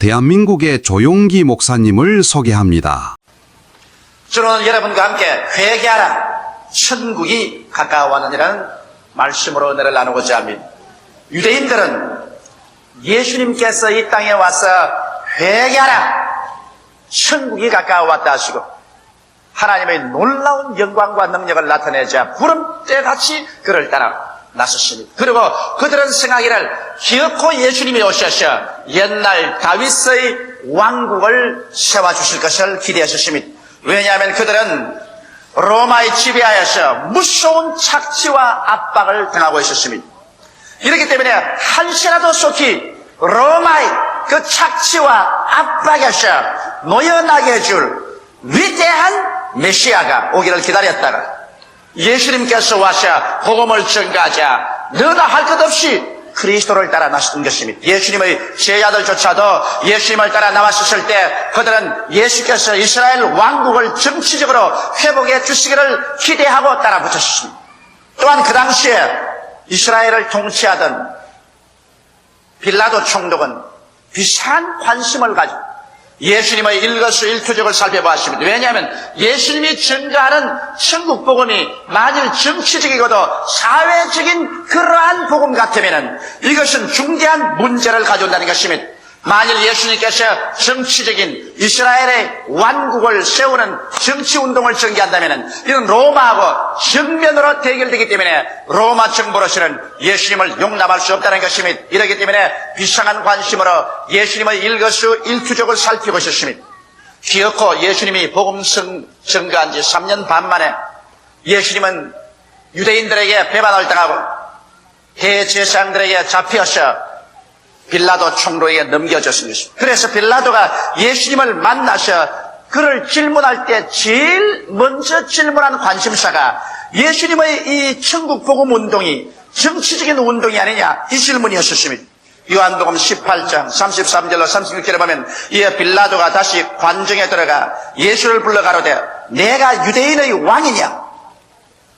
대한민국의 조용기 목사님을 소개합니다. 저는 여러분과 함께 회개하라, 천국이 가까워하느니라는 말씀으로 은혜를 나누고자 합니다. 유대인들은 예수님께서 이 땅에 와서 회개하라, 천국이 가까워왔다 하시고 하나님의 놀라운 영광과 능력을 나타내자 구름대같이 그를 따라 나섰습니다. 그리고 그들은 생각이를 기어코 예수님이 오셔서 옛날 다윗의 왕국을 세워주실 것을 기대하셨습니다. 왜냐하면 그들은 로마의 지배하에서 무서운 착취와 압박을 당하고 있었습니다. 이렇기 때문에 한시라도 속히 로마의 그 착취와 압박에서 놓여나게 해줄 위대한 메시아가 오기를 기다렸다가 예수님께서 와서 복음을 전가하자 너나 할 것 없이 그리스도를 따라 나섰던 것입니다. 예수님의 제자들조차도 예수님을 따라 나왔었을 때 그들은 예수께서 이스라엘 왕국을 정치적으로 회복해 주시기를 기대하고 따라 붙였습니다. 또한 그 당시에 이스라엘을 통치하던 빌라도 총독은 비싼 관심을 가지고 예수님의 일거수일투족을 살펴보았습니다. 왜냐하면 예수님이 전가하는 천국 복음이 만일 정치적이고도 사회적인 그러한 복음 같으면 이것은 중대한 문제를 가져온다는 것입니다. 만일 예수님께서 정치적인 이스라엘의 왕국을 세우는 정치운동을 전개한다면 이건 로마하고 정면으로 대결되기 때문에 로마 정부로서는 예수님을 용납할 수 없다는 것입니다. 이렇기 때문에 비상한 관심으로 예수님의 일거수일투족을 살피고 있었습니다. 기어코 예수님이 복음 전가한 지 3년 반 만에 예수님은 유대인들에게 배반을 당하고 대제사장들에게 잡혀서 빌라도 총독에게 넘겨졌습니다. 그래서 빌라도가 예수님을 만나서 그를 질문할 때 제일 먼저 질문한 관심사가 예수님의 이 천국 복음 운동이 정치적인 운동이 아니냐 이 질문이었습니다. 요한복음 18장 33절로 36절에 보면 이에 빌라도가 다시 관정에 들어가 예수를 불러 가로되 내가 유대인의 왕이냐?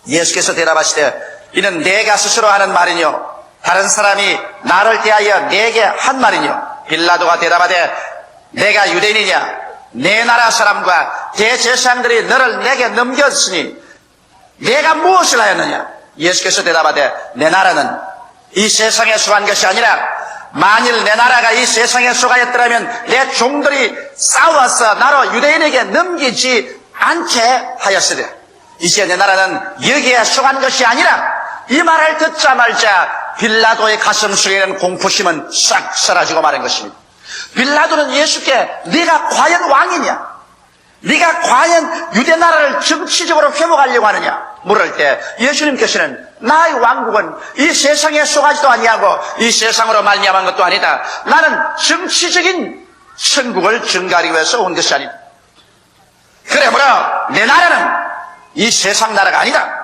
예수께서 대답하시되 이는 내가 스스로 하는 말이뇨 다른 사람이 나를 대하여 내게 한 말이뇨. 빌라도가 대답하되 내가 유대인이냐? 내 나라 사람과 대제사장들이 너를 내게 넘겼으니 내가 무엇을 하였느냐? 예수께서 대답하되 내 나라는 이 세상에 속한 것이 아니라 만일 내 나라가 이 세상에 속하였더라면 내 종들이 싸워서 나로 유대인에게 넘기지 않게 하였으되 이제 내 나라는 여기에 속한 것이 아니라 이 말을 듣자마자 빌라도의 가슴 속에는 공포심은 싹 사라지고 마는 것입니다. 빌라도는 예수께 네가 과연 왕이냐? 네가 과연 유대 나라를 정치적으로 회복하려고 하느냐? 물을 때 예수님께서는 나의 왕국은 이 세상에 속하지도 아니하고 이 세상으로 말미암은 것도 아니다. 나는 정치적인 천국을 증가하기 위해서 온 것이 아니다. 그러므로 내 나라는 이 세상 나라가 아니다.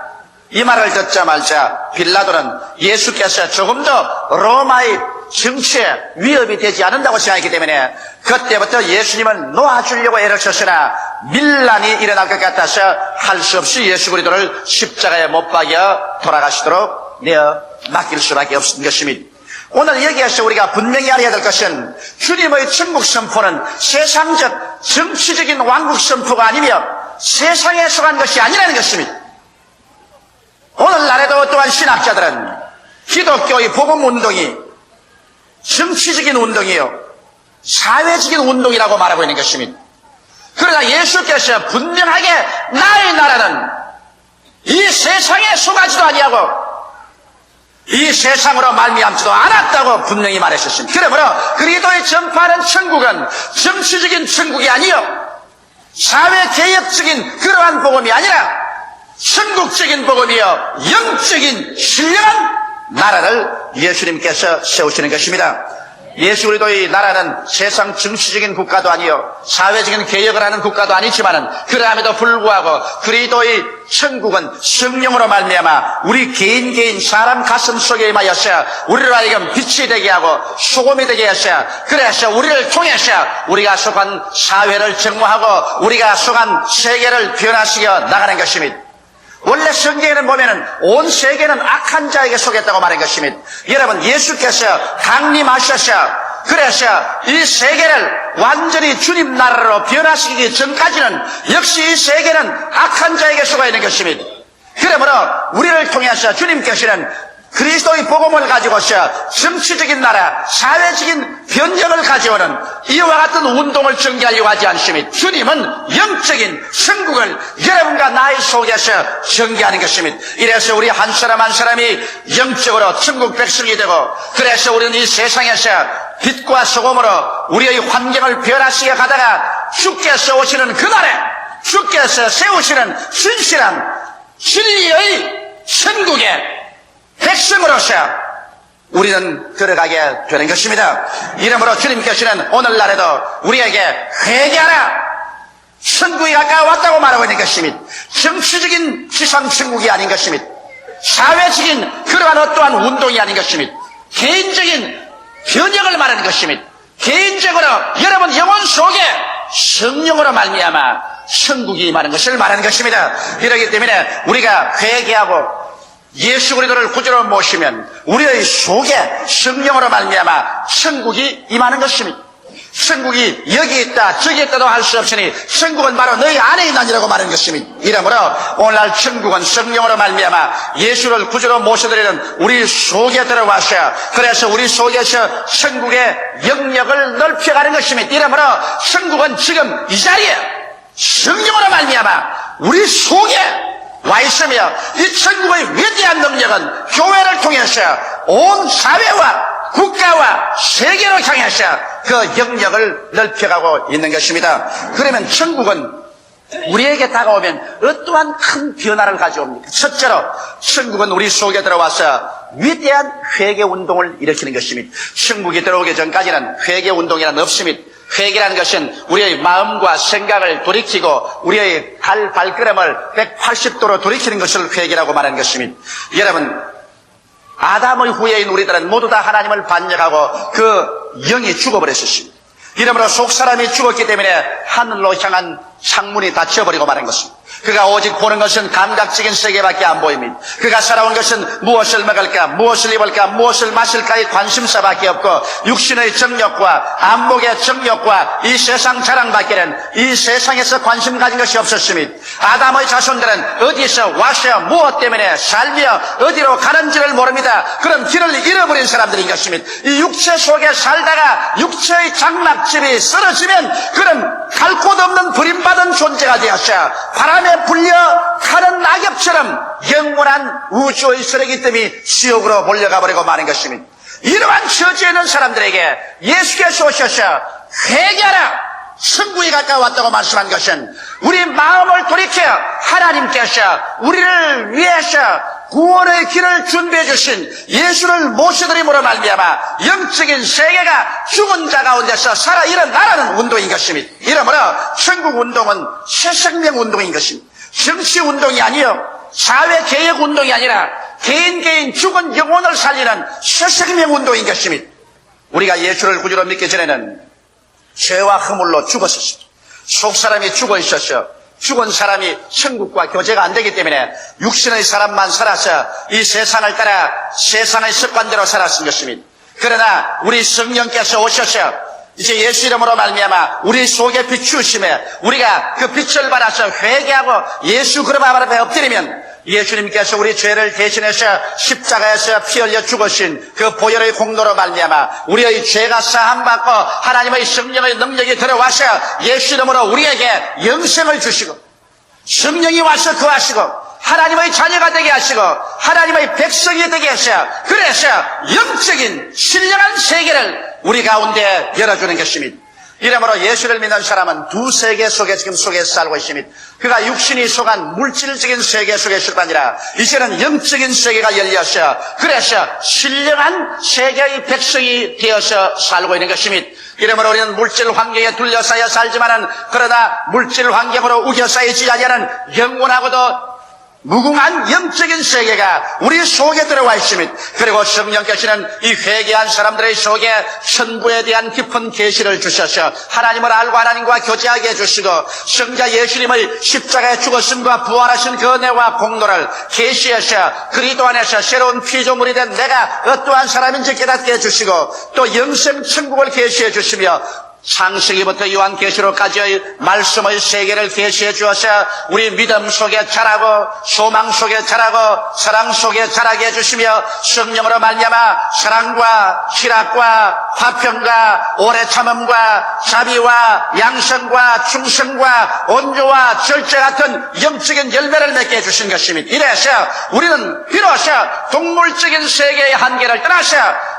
이 말을 듣자마자 빌라도는 예수께서 조금 더 로마의 정치에 위협이 되지 않는다고 생각했기 때문에 그때부터 예수님을 놓아주려고 애를 썼으나 밀란이 일어날 것 같아서 할 수 없이 예수 그리스도를 십자가에 못 박여 돌아가시도록 내어 맡길 수밖에 없는 것입니다. 오늘 여기에서 우리가 분명히 알아야 될 것은 주님의 천국 선포는 세상적 정치적인 왕국 선포가 아니며 세상에 속한 것이 아니라는 것입니다. 오늘날에도 또한 신학자들은 기독교의 복음 운동이 정치적인 운동이요 사회적인 운동이라고 말하고 있는 것입니다. 그러나 예수께서 분명하게 나의 나라는 이 세상에 속하지도 아니하고 이 세상으로 말미암지도 않았다고 분명히 말하셨습니다. 그러므로 그리스도의 전파하는 천국은 정치적인 천국이 아니요 사회개혁적인 그러한 복음이 아니라 천국적인 복음이요 영적인 신령한 나라를 예수님께서 세우시는 것입니다. 예수 그리스도의 나라는 세상 정치적인 국가도 아니요 사회적인 개혁을 하는 국가도 아니지만은 그러함에도 불구하고 그리스도의 천국은 성령으로 말미암아 우리 개인 사람 가슴 속에 임하여서 우리를 하여금 빛이 되게 하고 소금이 되게 하셔 그래서 우리를 통해서 우리가 속한 사회를 정화하고 우리가 속한 세계를 변화시켜 나가는 것입니다. 원래 성경에는 보면은 온 세계는 악한 자에게 속했다고 말한 것입니다. 여러분 예수께서 강림하셔서 그래서 이 세계를 완전히 주님 나라로 변화시키기 전까지는 역시 이 세계는 악한 자에게 속아 있는 것입니다. 그러므로 우리를 통해서 주님께서는 그리스도의 복음을 가지고서 정치적인 나라, 사회적인 변경을 가져오는 이와 같은 운동을 전개하려고 하지 않습니다. 주님은 영적인 천국을 여러분과 나의 속에서 전개하는 것입니다. 이래서 우리 한 사람 한 사람이 영적으로 천국 백성이 되고, 그래서 우리는 이 세상에서 빛과 소금으로 우리의 환경을 변화시켜 가다가 주께서 오시는 그날에 주께서 세우시는 신실한 진리의 천국에 백성으로서 우리는 들어가게 되는 것입니다. 이러므로 주님께서는 오늘날에도 우리에게 회개하라, 천국이 가까이 왔다고 말하고 있는 것입니다. 정치적인 지상 천국이 아닌 것입니다. 사회적인 그러한 어떠한 운동이 아닌 것입니다. 개인적인 변혁을 말하는 것입니다. 개인적으로 여러분 영혼 속에 성령으로 말미암아 천국이 임하는 것을 말하는 것입니다. 이러기 때문에 우리가 회개하고 예수 그리스도를 구주로 모시면 우리의 속에 성령으로 말미암아 천국이 임하는 것입니다. 천국이 여기 있다 저기 있다도 할 수 없으니 천국은 바로 너희 안에 있나니라고 말하는 것입니다. 이러므로 오늘날 천국은 성령으로 말미암아 예수를 구주로 모셔드리는 우리 속에 들어와서, 그래서 우리 속에서 천국의 영역을 넓혀가는 것입니다. 이러므로 천국은 지금 이 자리에 성령으로 말미암아 우리 속에 와 있으며, 이 천국의 위대한 능력은 교회를 통해서 온 사회와 국가와 세계로 향해서 그 영역을 넓혀가고 있는 것입니다. 그러면 천국은 우리에게 다가오면 어떠한 큰 변화를 가져옵니까? 첫째로 천국은 우리 속에 들어와서 위대한 회개운동을 일으키는 것입니다. 천국이 들어오기 전까지는 회개운동이란 없습니다. 회개라는 것은 우리의 마음과 생각을 돌이키고 우리의 발걸음을 180도로 돌이키는 것을 회개라고 말하는 것입니다. 여러분, 아담의 후예인 우리들은 모두 다 하나님을 반역하고 그 영이 죽어버렸습니다. 이러므로 속사람이 죽었기 때문에 하늘로 향한 창문이 닫혀버리고 마는 것입니다. 그가 오직 보는 것은 감각적인 세계밖에 안 보입니다. 그가 살아온 것은 무엇을 먹을까, 무엇을 입을까, 무엇을 마실까의 관심사밖에 없고, 육신의 정욕과 안목의 정욕과 이 세상 자랑밖에는 이 세상에서 관심 가진 것이 없었습니다. 아담의 자손들은 어디서 와서 무엇 때문에 살며 어디로 가는지를 모릅니다. 그럼 길을 잃어버린 사람들인 것입니다. 이 육체 속에 살다가 육체의 장막집이 쓰러지면 그럼 갈 곳 없는 버림받은 존재가 되었어 바람에 불려 타는 낙엽처럼 영원한 우주의 쓰레기뜸이 지옥으로 몰려가 버리고 마는 것입니다. 이러한 처지에 있는 사람들에게 예수께서 오셔서 회개하라, 천국이 가까이 왔다고 말씀한 것은 우리 마음을 돌이켜 하나님께서 우리를 위해서 구원의 길을 준비해 주신 예수를 모셔드림으로 말미암아 영적인 세계가 죽은 자 가운데서 살아 일어나라는 운동인 것입니다. 이러므로 천국 운동은 새 생명 운동인 것입니다. 정치 운동이 아니요, 사회 개혁 운동이 아니라 개인 죽은 영혼을 살리는 새 생명 운동인 것입니다. 우리가 예수를 구주로 믿기 전에는 죄와 허물로 죽었었습니다. 속사람이 죽어 있었어요. 죽은 사람이 천국과 교제가 안 되기 때문에 육신의 사람만 살아서 이 세상을 따라 세상의 습관대로 살았은 것입니다. 그러나 우리 성령께서 오셔서 이제 예수 이름으로 말미암아 우리 속에 비추심에 우리가 그 빛을 받아서 회개하고 예수 그름 앞에 엎드리면 예수님께서 우리 죄를 대신해서 십자가에서 피 흘려 죽으신 그 보혈의 공로로 말미암아 우리의 죄가 사함받고 하나님의 성령의 능력이 들어와서 예수 이름으로 우리에게 영생을 주시고 성령이 와서 거하시고 하나님의 자녀가 되게 하시고 하나님의 백성이 되게 하셔, 그래서 영적인 신령한 세계를 우리 가운데 열어주는 것입니다. 이러므로 예수를 믿는 사람은 두 세계 속에 지금 속에서 살고 있습니다. 그가 육신이 속한 물질적인 세계 속에 있을 뿐 아니라 이제는 영적인 세계가 열려서 그래서 신령한 세계의 백성이 되어서 살고 있는 것입니다. 이러므로 우리는 물질 환경에 둘러싸여 살지만은 그러나 물질 환경으로 우겨싸이지 아니하는 영원하고도 무궁한 영적인 세계가 우리 속에 들어와 있습니다. 그리고 성령께서는 이 회개한 사람들의 속에 천국에 대한 깊은 계시를 주셔서 하나님을 알고 하나님과 교제하게 해주시고 성자 예수님의 십자가에 죽으심과 부활하신 그 은혜와 공로를 계시하셔 그리스도 안에서 새로운 피조물이 된 내가 어떠한 사람인지 깨닫게 해주시고 또 영생 천국을 계시해 주시며 창세기부터 요한계시록까지의 말씀의 세계를 계시해 주어서 우리 믿음 속에 자라고 소망 속에 자라고 사랑 속에 자라게 해주시며 성령으로 말미암아 사랑과 희락과 화평과 오래 참음과 자비와 양성과 충성과 온조와 절제 같은 영적인 열매를 맺게 해주신 것입니다. 이래서 우리는 비로소 동물적인 세계의 한계를 떠나서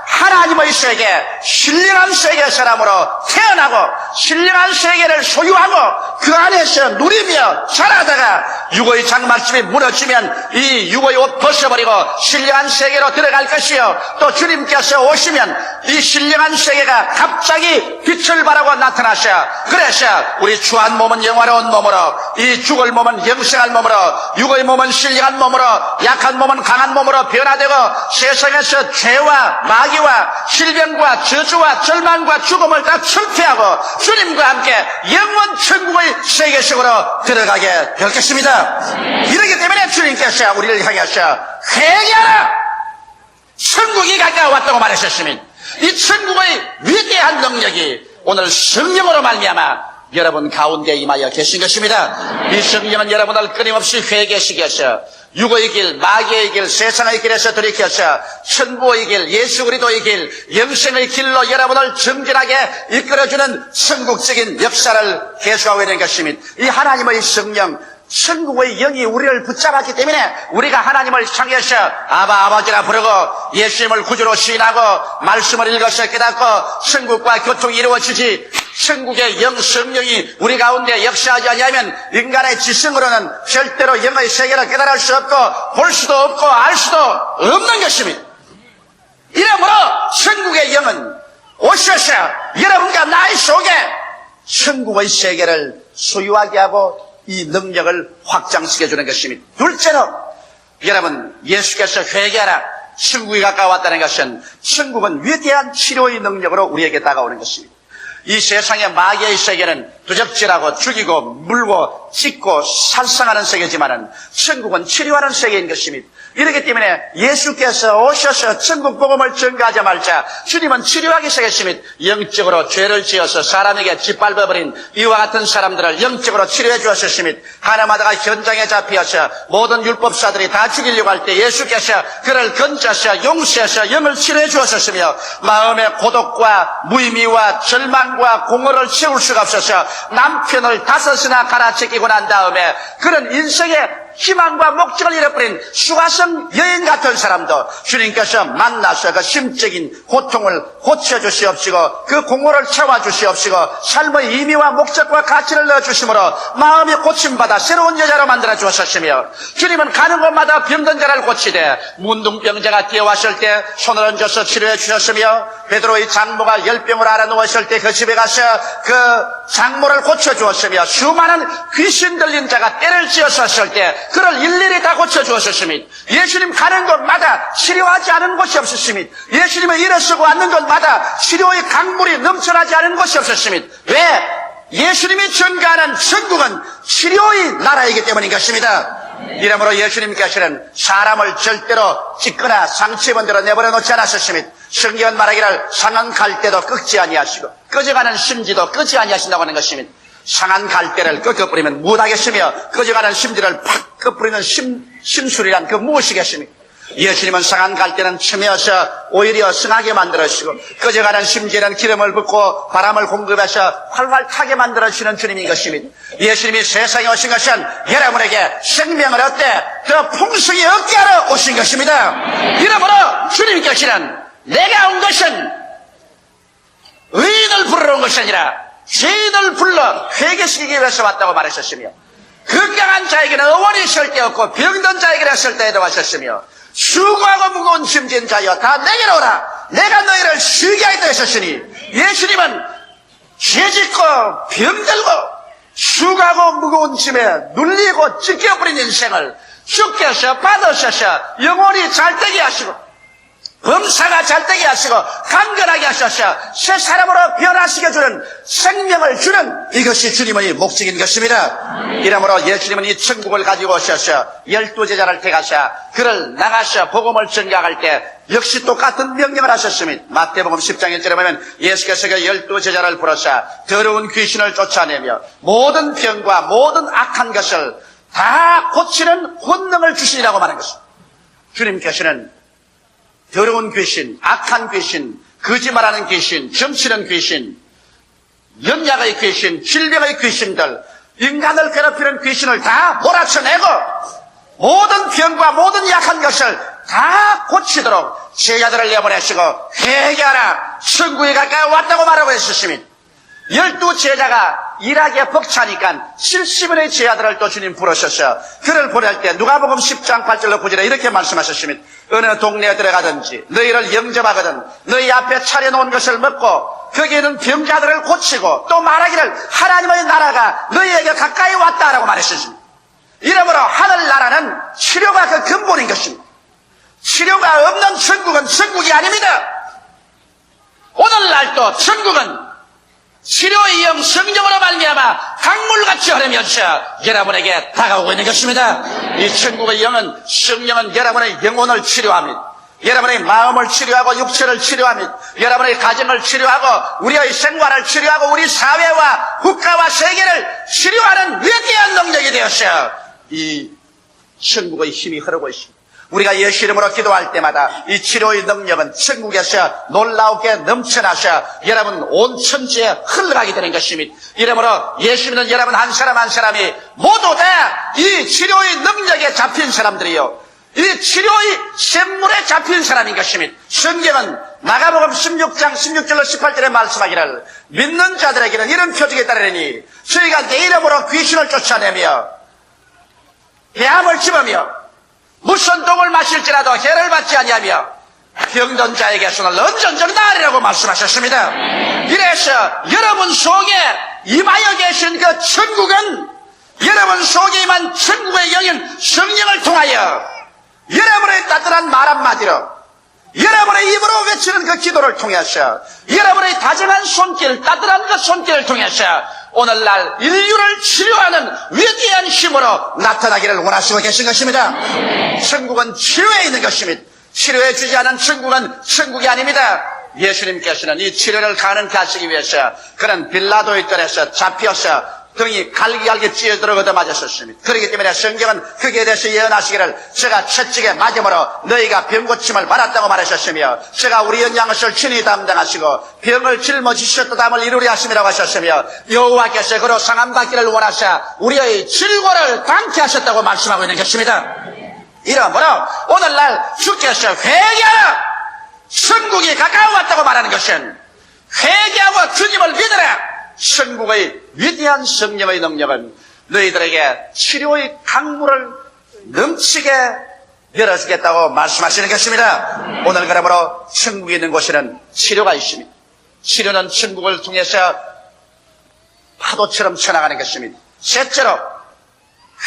하나님의 세계, 신령한 세계 사람으로 태어나고 신령한 세계를 소유하고 그 안에서 누리며 자라다가 육의 장막집이 무너지면 이 육의 옷 벗어버리고 신령한 세계로 들어갈 것이요 또 주님께서 오시면 이 신령한 세계가 갑자기 빛을 발하고 나타나셔 그래서 우리 주한 몸은 영화로운 몸으로 이 죽을 몸은 영생할 몸으로 육의 몸은 신령한 몸으로 약한 몸은 강한 몸으로 변화되고 세상에서 죄와 마귀와 질병과 저주와 절망과 죽음을 다 철폐하고 주님과 함께 영원 천국의 세계 속으로 들어가게 될 것입니다. 이렇기 때문에 주님께서 우리를 향하셔 회개하라 천국이 가까워왔다고 말하셨습니다. 이 천국의 위대한 능력이 오늘 성령으로 말미암아 여러분 가운데 임하여 계신 것입니다. 이 성령은 여러분을 끊임없이 회개시게 하셔 육의 길, 마귀의 길, 세상의 길에서 돌이켜서 천국의 길, 예수 그리스도의 길, 영생의 길로 여러분을 정진하게 이끌어주는 천국적인 역사를 계속하고 있는 것입니다. 이 하나님의 성령, 천국의 영이 우리를 붙잡았기 때문에 우리가 하나님을 향해서 아버지라 부르고 예수님을 구주로 시인하고 말씀을 읽어서 깨닫고 천국과 교통이 이루어지지 천국의 영 성령이 우리 가운데 역사하지 않으면 인간의 지성으로는 절대로 영의 세계를 깨달을 수 없고 볼 수도 없고 알 수도 없는 것입니다. 이러므로 천국의 영은 오셔서 여러분과 나의 속에 천국의 세계를 소유하게 하고 이 능력을 확장시켜주는 것입니다. 둘째로 여러분 예수께서 회개하라 천국이 가까웠다는 것은 천국은 위대한 치료의 능력으로 우리에게 다가오는 것입니다. 이 세상의 마귀의 세계는 도적질하고 죽이고 물고 찢고 살상하는 세계지만은 천국은 치료하는 세계인 것입니다. 이렇기 때문에 예수께서 오셔서 천국 복음을 전가하자마자 주님은 치료하기 시작했습니다. 영적으로 죄를 지어서 사람에게 짓밟아버린 이와 같은 사람들을 영적으로 치료해 주었습니다. 하나마다가 현장에 잡혀서 모든 율법사들이 다 죽이려고 할 때 예수께서 그를 건져서 용서해서 영을 치료해 주었으며 마음의 고독과 무의미와 절망과 공허를 채울 수가 없어서 남편을 5이나 갈아채기고 난 다음에 그런 인생의 희망과 목적을 잃어버린 수가성 여인 같은 사람도 주님께서 만나서 그 심적인 고통을 고쳐주시옵시고 그 공허를 채워주시옵시고 삶의 의미와 목적과 가치를 넣어주심으로 마음이 고침받아 새로운 여자로 만들어 주었으며 주님은 가는 곳마다 병든 자를 고치되 문둥병자가 뛰어왔을 때 손을 얹어서 치료해 주셨으며 베드로의 장모가 열병을 앓아 누웠을 때 그 집에 가서 그 장모를 고쳐주었으며 수많은 귀신 들린 자가 때를 지었었을 때 그를 일일이 다 고쳐주었습니다. 예수님 가는 곳마다 치료하지 않은 곳이 없었습니다. 예수님의 일을 쓰고 왔는 곳마다 치료의 강물이 넘쳐나지 않은 곳이 없었습니다. 왜? 예수님이 전가하는 천국은 치료의 나라이기 때문인 것입니다. 이러므로 예수님께서는 사람을 절대로 찢거나 상처만들어 내버려 놓지 않았습니다. 성경은 말하기를 상한 갈대도 꺾지 아니하시고 꺼져가는 심지도 끄지 아니하신다고 하는 것입니다. 상한 갈대를 꺾어버리면 무엇하겠으며 꺼져가는 심지를 팍 꺾어버리는 심술이란 그 무엇이겠습니까? 예수님은 상한 갈대는 치매어서 오히려 승하게 만들어주시고 꺼져가는 심지는 기름을 붓고 바람을 공급해서 활활 타게 만들어주시는 주님인 것입니다. 예수님이 세상에 오신 것은 여러분에게 생명을 얻되 더 풍성히 얻게 하러 오신 것입니다. 이러므로 주님께서는 내가 온 것은 의인을 부르러 온 것이 아니라 죄인을 불러 회개시키기 위해서 왔다고 말하셨으며 건강한 자에게는 의원이 절대없고 병든 자에게는 절대에도 하셨으며 수고하고 무거운 짐진 자여 다 내게로 오라 내가 너희를 쉬게 하겠다 하셨으니 예수님은 죄짓고 병들고 수고하고 무거운 짐에 눌리고 찢겨버린 인생을 주께서 받으셔서 영원히 잘되게 하시고 범사가 잘되게 하시고 강건하게 하셔서 새 사람으로 변화시켜 주는 생명을 주는 이것이 주님의 목적인 것입니다. 이러므로 예수님은 이 천국을 가지고 오셔서 12제자를 택하셔 그를 나가셔 복음을 전가할 때 역시 똑같은 명령을 하셨습니다. 마태복음 10장 1절에 보면 예수께서 그 12제자를 부르사 더러운 귀신을 쫓아내며 모든 병과 모든 악한 것을 다 고치는 권능을 주시리라고 말한 것입니다. 주님께서는 더러운 귀신, 악한 귀신, 거짓말하는 귀신, 점치는 귀신, 연약의 귀신, 질병의 귀신들, 인간을 괴롭히는 귀신을 다 몰아쳐내고 모든 병과 모든 약한 것을 다 고치도록 제자들을 내보내시고 회개하라 천국에 가까이 왔다고 말하고 있었습니다. 12제자가 일하기에 벅차니까 70인의 제자들을 또 주님 부르셔서 그를 보낼 때 누가복음 10장 8절로 9절에 이렇게 말씀하셨습니다. 어느 동네에 들어가든지 너희를 영접하거든 너희 앞에 차려놓은 것을 먹고 거기에는 병자들을 고치고 또 말하기를 하나님의 나라가 너희에게 가까이 왔다라고 말했습니다. 이러므로 하늘나라는 치료가 그 근본인 것입니다. 치료가 없는 천국은 천국이 아닙니다. 오늘날도 천국은 치료의 영 성령으로 말미암아 강물같이 흐르면서 여러분에게 다가오고 있는 것입니다. 이 천국의 영은 성령은 여러분의 영혼을 치료합니다. 여러분의 마음을 치료하고 육체를 치료합니다. 여러분의 가정을 치료하고 우리의 생활을 치료하고 우리 사회와 국가와 세계를 치료하는 위대한 능력이 되었어요. 이 천국의 힘이 흐르고 있습니다. 우리가 예수 이름으로 기도할 때마다 이 치료의 능력은 천국에서 놀라우게 넘쳐나서 여러분 온 천지에 흘러가게 되는 것입니다. 이러므로 예수 믿는 여러분 한 사람 한 사람이 모두 다 이 치료의 능력에 잡힌 사람들이요. 이 치료의 샘물에 잡힌 사람인 것입니다. 성경은 마가복음 16장 16절로 18절에 말씀하기를 믿는 자들에게는 이런 표적이 따르니 저희가 내 이름으로 귀신을 쫓아내며 배암을 집으며 무슨 독을 마실지라도 해를 받지 아니하며 병든 자에게 손을 언전적 나으리라고 말씀하셨습니다. 이래서 여러분 속에 임하여 계신 그 천국은 여러분 속에 임한 천국의 영인 성령을 통하여 여러분의 따뜻한 말 한마디로 여러분의 입으로 외치는 그 기도를 통해서 여러분의 다정한 손길 따뜻한 그 손길을 통해서 오늘날 인류를 치료하는 위대한 힘으로 나타나기를 원하시고 계신 것입니다. 천국은 치료에 있는 것입니다. 치료해 주지 않은 천국은 천국이 아닙니다. 예수님께서는 이 치료를 가능하시기 위해서 그는 빌라도의 뜰에서 잡혀서 등이 갈기갈기 찢어들어 얻어맞았었습니다. 그렇기 때문에 성경은 거기에 대해서 예언하시기를 제가 채찍에 맞음으로 너희가 병고침을 받았다고 말하셨으며 제가 우리 연양을 친히 담당하시고 병을 짊어지셨다 담을 이루려 하심이라고 하셨으며 여호와께서 그로 상함받기를 원하사 우리의 질고를 당케 하셨다고 말씀하고 있는 것입니다. 이러므로 오늘날 주께서 회개하라 천국이 가까워 왔다고 말하는 것은 회개하고 주님을 믿으라 천국의 위대한 성령의 능력은 너희들에게 치료의 강물을 넘치게 열어주겠다고 말씀하시는 것입니다. 오늘 그러므로 천국에 있는 곳에는 치료가 있습니다. 치료는 천국을 통해서 파도처럼 쳐나가는 것입니다. 셋째로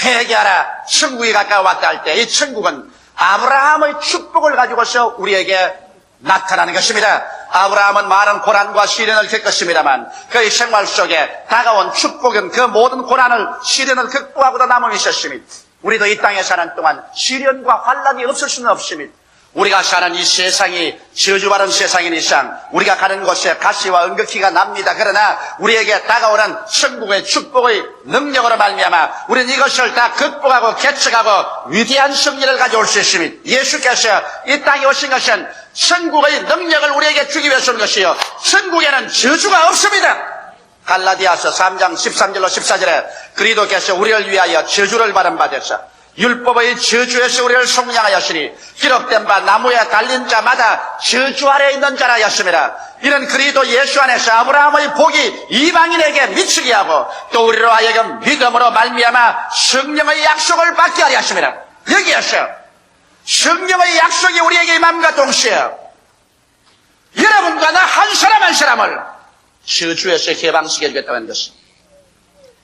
회개하라 천국이 가까워 왔다 할 때 이 천국은 아브라함의 축복을 가지고서 우리에게 나타나는 것입니다. 아브라함은 많은 고난과 시련을 겪었습니다만 그의 생활 속에 다가온 축복은 그 모든 고난을 시련을 극복하고도 남아 있었습니다. 우리도 이 땅에 사는 동안 시련과 환난이 없을 수는 없습니다. 우리가 사는 이 세상이 저주받은 세상인 이상 우리가 가는 곳에 가시와 은극히가 납니다. 그러나 우리에게 다가오는 천국의 축복의 능력으로 말미암아 우리는 이것을 다 극복하고 개척하고 위대한 승리를 가져올 수 있습니다. 예수께서 이 땅에 오신 것은 천국의 능력을 우리에게 주기 위해서 온 것이요 천국에는 저주가 없습니다. 갈라디아서 3장 13절로 14절에 그리스도께서 우리를 위하여 저주를 받은 바 되사 율법의 저주에서 우리를 속량하였으니 기록된 바 나무에 달린 자마다 저주 아래에 있는 자라 하였습니다. 이는 그리스도 예수 안에서 아브라함의 복이 이방인에게 미치게 하고 또 우리로 하여금 믿음으로 말미암아 성령의 약속을 받게 하려 하십니다. 여기에서 성령의 약속이 우리에게 임함과 동시에 여러분과 나 한 사람 한 사람을 저주에서 해방시켜 주겠다는 것입니다.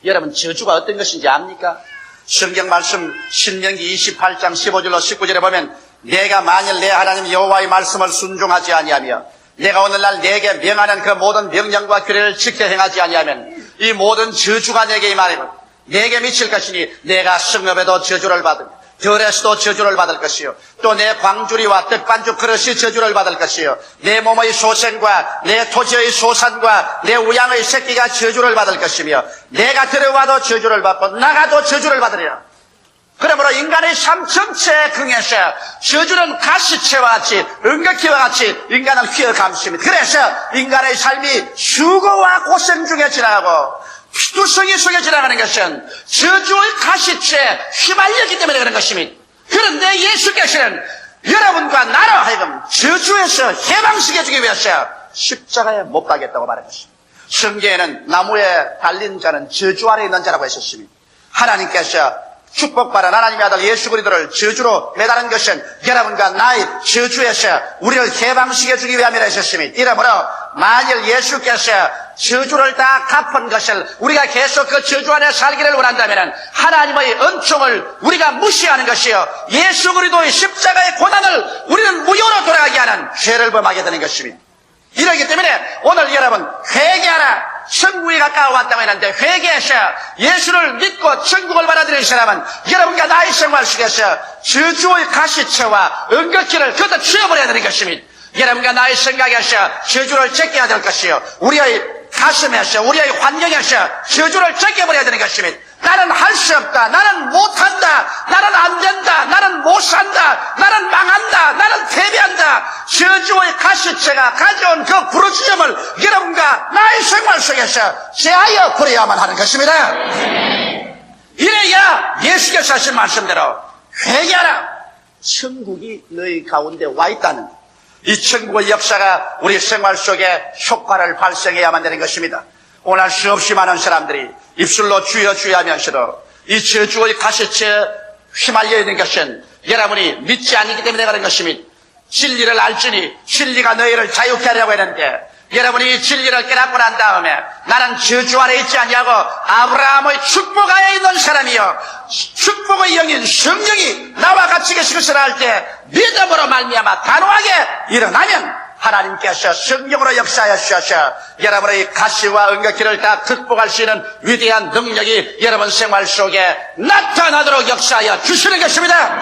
여러분 저주가 어떤 것인지 압니까? 성경 말씀 신명기 28장 15절로 19절에 보면 내가 만일 내 하나님 여호와의 말씀을 순종하지 아니하며 내가 오늘날 내게 명하는 그 모든 명령과 규례를 지켜 행하지 아니하면 이 모든 저주가 내게 임하리고 내게 미칠 것이니 내가 성읍에도 저주를 받으며 들에서도 저주를 받을 것이요 또 내 광주리와 떡반죽 그릇이 저주를 받을 것이요 내 몸의 소생과 내 토지의 소산과 내 우양의 새끼가 저주를 받을 것이며 내가 들어와도 저주를 받고 나가도 저주를 받으리라. 그러므로 인간의 삶 전체에 긍해서 저주는 가시체와 같이 은극기와 같이 인간은 휘어감습니다. 그래서 인간의 삶이 수고와 고생 중에 지나가고 피투성이 속에 지나가는 것은 저주의 가시체에 휘말렸기 때문에 그런 것입니다. 그런데 예수께서는 여러분과 나로 하여금 저주에서 해방시켜 주기 위해서 십자가에 못 박겠다고 말한 것입니다. 성경에는 나무에 달린 자는 저주 아래 있는 자라고 했었습니다. 하나님께서 축복받은 하나님의 아들 예수 그리스도를 저주로 매다는 것은 여러분과 나의 저주에서 우리를 해방시켜 주기 위함이라 했었습니다. 이러므로 만일 예수께서 저주를 다 갚은 것을 우리가 계속 그 저주 안에 살기를 원한다면 하나님의 은총을 우리가 무시하는 것이요 예수 그리스도의 십자가의 고난을 우리는 무효로 돌아가게 하는 죄를 범하게 되는 것입니다. 이러기 때문에 오늘 여러분 회개하라. 천국이 가까워왔다고 했는데 회개해서 예수를 믿고 천국을 받아들이는 사람은 여러분과 나의 생활 속에서 저주의 가시체와 은극기를 그것도 치워버려야 되는 것입니다. 여러분과 나의 생각에서 저주를 제껴야 될 것이요 우리의 가슴에서 우리의 환경에서 저주를 제껴버려야 되는 것입니다. 나는 할 수 없다. 나는 못한다. 나는 안 된다. 나는 못 산다. 나는 망한다. 나는 패배한다. 저주의 가시체가 가져온 그 부르짖음을 여러분과 나의 생활 속에서 제하여 버려야만 하는 것입니다. 이래야 예수께서 하신 말씀대로 회개하라. 천국이 너희 가운데 와 있다는 이 천국의 역사가 우리 생활 속에 효과를 발생해야만 되는 것입니다. 오늘 수없이 많은 사람들이 입술로 주여 주여 하면서도 이 저주의 가시체에 휘말려 있는 것은 여러분이 믿지 않기 때문에 그런 것입니다. 진리를 알지니 진리가 너희를 자유케 하려고 했는데 여러분이 이 진리를 깨닫고 난 다음에 나는 저주 아래 있지 않냐고 아브라함의 축복 아래 있는 사람이요 축복의 영인 성령이 나와 같이 계시기를 할 때 믿음으로 말미암아 단호하게 일어나면 하나님께서 성령으로 역사하여 주셔서 여러분의 가시와 은극기를 다 극복할 수 있는 위대한 능력이 여러분 생활 속에 나타나도록 역사하여 주시는 것입니다.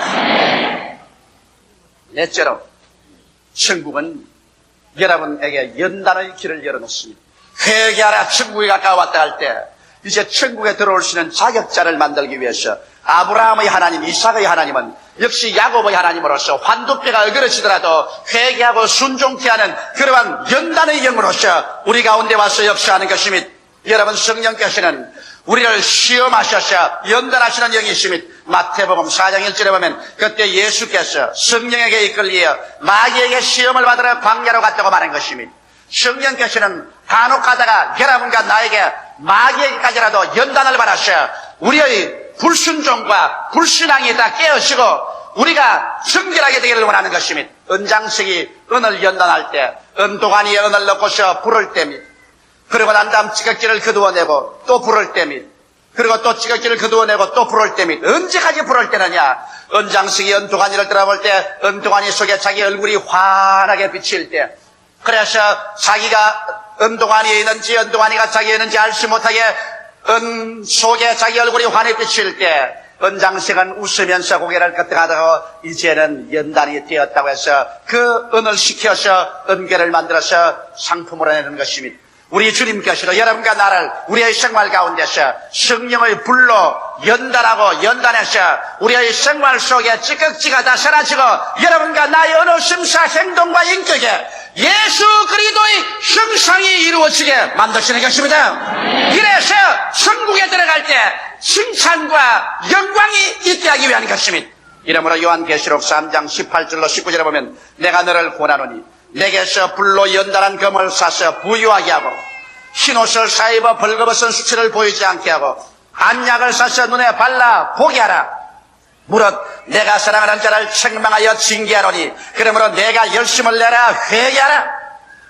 넷째로 천국은 여러분에게 연단의 길을 열어놓습니다. 회개하라 천국이 가까워왔다 할 때 이제 천국에 들어올 수 있는 자격자를 만들기 위해서 아브라함의 하나님, 이삭의 하나님은 역시 야곱의 하나님으로서 환두뼈가 어그러지더라도 회개하고 순종케 하는 그러한 연단의 영으로서 우리 가운데 와서 역사하는 것입니다. 여러분 성령께서는 우리를 시험하셔서 연단하시는 영이십니다. 마태복음 4장 1절에 보면 그때 예수께서 성령에게 이끌려 마귀에게 시험을 받으러 광야로 갔다고 말한 것입니다. 성령께서는 간혹 가다가 여러분과 나에게 마귀에게까지라도 연단을 받아서 우리의 불순종과 불신앙이 다 깨어지고 우리가 정결하게 되기를 원하는 것입니다. 은장식이 은을 연단할 때 은도가니에 은을 넣고서 불을 뗍니다. 그리고 난 다음 찌꺼기를 거두어내고 또 불을 뗍니다. 그리고 또 찌꺼기를 거두어내고 또 불을 뗍니다. 언제까지 불을 떼느냐? 은장식이 은도가니를 들어볼 때 은도가니 속에 자기 얼굴이 환하게 비칠 때 그래서 자기가 은도가니에 있는지 은도가니가 자기에 있는지 알지 못하게 은 속에 자기 얼굴이 환히 비칠 때 은장식은 웃으면서 고개를 끄덕하다가 이제는 연단이 되었다고 해서 그 은을 식혀서 은계를 만들어서 상품으로 내는 것입니다. 우리 주님께서도 여러분과 나를 우리의 생활 가운데서 성령의 불로 연단하고 연단해서 우리의 생활 속에 찌꺼기가 다 사라지고 여러분과 나의 어느 심사 행동과 인격에 예수 그리스도의 형상이 이루어지게 만드시는 것입니다. 이래서 천국에 들어갈 때 칭찬과 영광이 있게 하기 위한 것입니다. 이러므로 요한계시록 3장 18절로 19절에 보면 내가 너를 권하노니 내게서 불로 연단한 금을 사서 부유하게 하고 흰옷을 사입어 벌거벗은 수치를 보이지 않게 하고 안약을 사서 눈에 발라 보게 하라. 무릇 내가 사랑하는 자를 책망하여 징계하노니 그러므로 내가 열심을 내라 회개하라.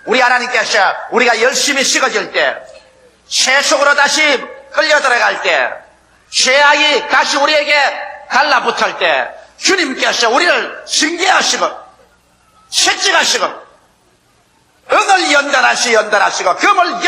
우리 하나님께서 우리가 열심히 씻어질 때 세속으로 다시 끌려 들어갈 때 죄악이 다시 우리에게 달라붙을 때 주님께서 우리를 징계하시고 채찍하시고 은을 연단하시고 금을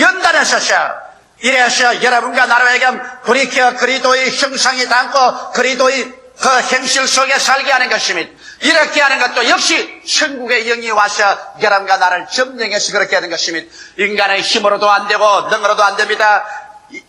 연단하셔서 이래서 여러분과 나라에게 돌이켜 그리스도의 형상이 닮고 그리스도의 그 행실 속에 살게 하는 것입니다. 이렇게 하는 것도 역시 천국의 영이 와서 여러분과 나를 점령해서 그렇게 하는 것입니다. 인간의 힘으로도 안 되고 능으로도 안 됩니다.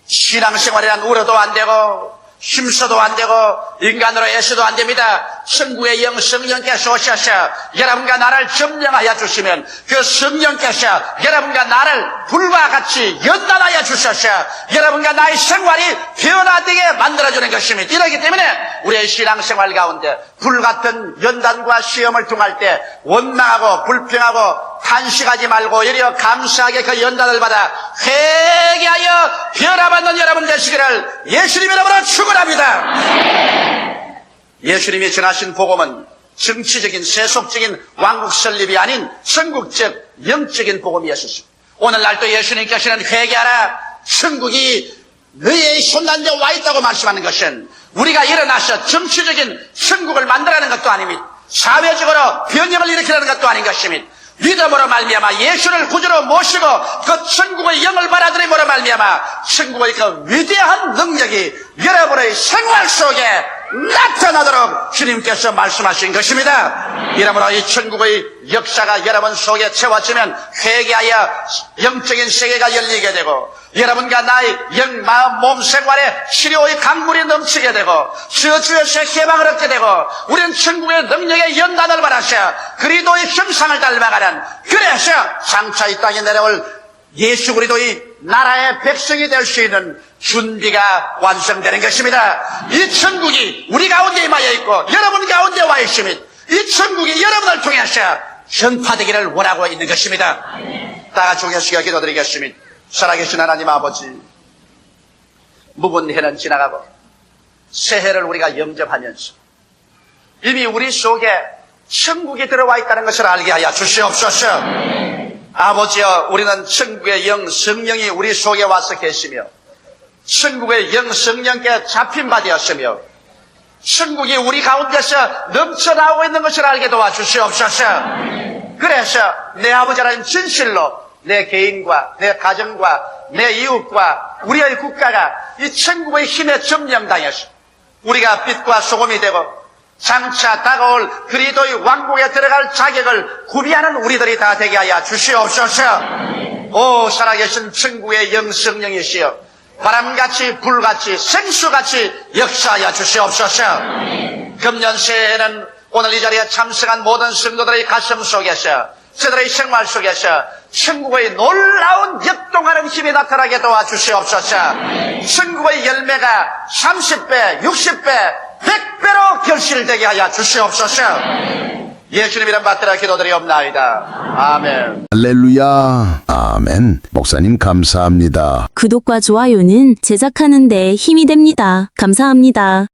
신앙생활이란 우려도 안 되고 힘써도 안 되고 인간으로 애써도 안 됩니다. 천국의 영 성령께서 오셔서 여러분과 나를 점령하여 주시면 그 성령께서 여러분과 나를 불과 같이 연단하여 주셔서 여러분과 나의 생활이 변화되게 만들어주는 것입니다. 이렇기 때문에 우리의 신앙생활 가운데 불같은 연단과 시험을 통할 때 원망하고 불평하고 탄식하지 말고 오히려 감사하게 그 연단을 받아 회개하여 변화받는 여러분 되시기를 예수님 이름으로 축원합니다. 예수님이 전하신 복음은 정치적인 세속적인 왕국 설립이 아닌 천국적 영적인 복음이었습니다. 오늘날도 예수님께서는 회개하라, 천국이 너희의 손난데 와 있다고 말씀하는 것은 우리가 일어나서 정치적인 천국을 만들어내는 것도 아닙니다. 사회적으로 변형을 일으키는 것도 아닌 것입니다. 믿음으로 말미암아 예수를 구주로 모시고 그 천국의 영을 받아들임으로 말미암아 천국의 그 위대한 능력이 여러분의 생활 속에 나타나도록 주님께서 말씀하신 것입니다. 이러므로 이 천국의 역사가 여러분 속에 채워지면 회개하여 영적인 세계가 열리게 되고 여러분과 나의 영, 마음, 몸 생활에 치료의 강물이 넘치게 되고 저주에서 해방을 얻게 되고 우리는 천국의 능력의 연단을 받아서 그리스도의 형상을 닮아가는 그래서 장차 이 땅에 내려올 예수 그리스도의 나라의 백성이 될 수 있는 준비가 완성되는 것입니다. 이 천국이 우리 가운데 임하여 있고 여러분 가운데 와 있습니다. 이 천국이 여러분을 통해서 전파되기를 원하고 있는 것입니다. 다 같이 중요시켜 기도드리겠습니다. 살아계신 하나님 아버지, 묵은 해는 지나가고 새해를 우리가 영접하면서 이미 우리 속에 천국이 들어와 있다는 것을 알게 하여 주시옵소서. 아버지여, 우리는 천국의 영 성령이 우리 속에 와서 계시며 천국의 영 성령께 잡힌 바 되었으며 천국이 우리 가운데서 넘쳐나오고 있는 것을 알게 도와주시옵소서. 그래서 내 아버지 하나님 진실로 내 개인과 내 가정과 내 이웃과 우리의 국가가 이 천국의 힘에 점령당해서 우리가 빛과 소금이 되고 장차 다가올 그리스도의 왕국에 들어갈 자격을 구비하는 우리들이 다 되게 하여 주시옵소서. 오 살아계신 천국의 영 성령이시여 바람같이 불같이 생수같이 역사하여 주시옵소서. 금년 새해에는 오늘 이 자리에 참석한 모든 성도들의 가슴 속에서 저들의 생활 속에서 천국의 놀라운 역동하는 힘이 나타나게 도와주시옵소서. 천국의 열매가 30배, 60배, 100배로 결실되게 하여 주시옵소서. 예수님 이름 받들어 기도드리옵나이다. 아멘. 할렐루야. 아멘. 목사님 감사합니다. 구독과 좋아요는 제작하는 데 힘이 됩니다. 감사합니다.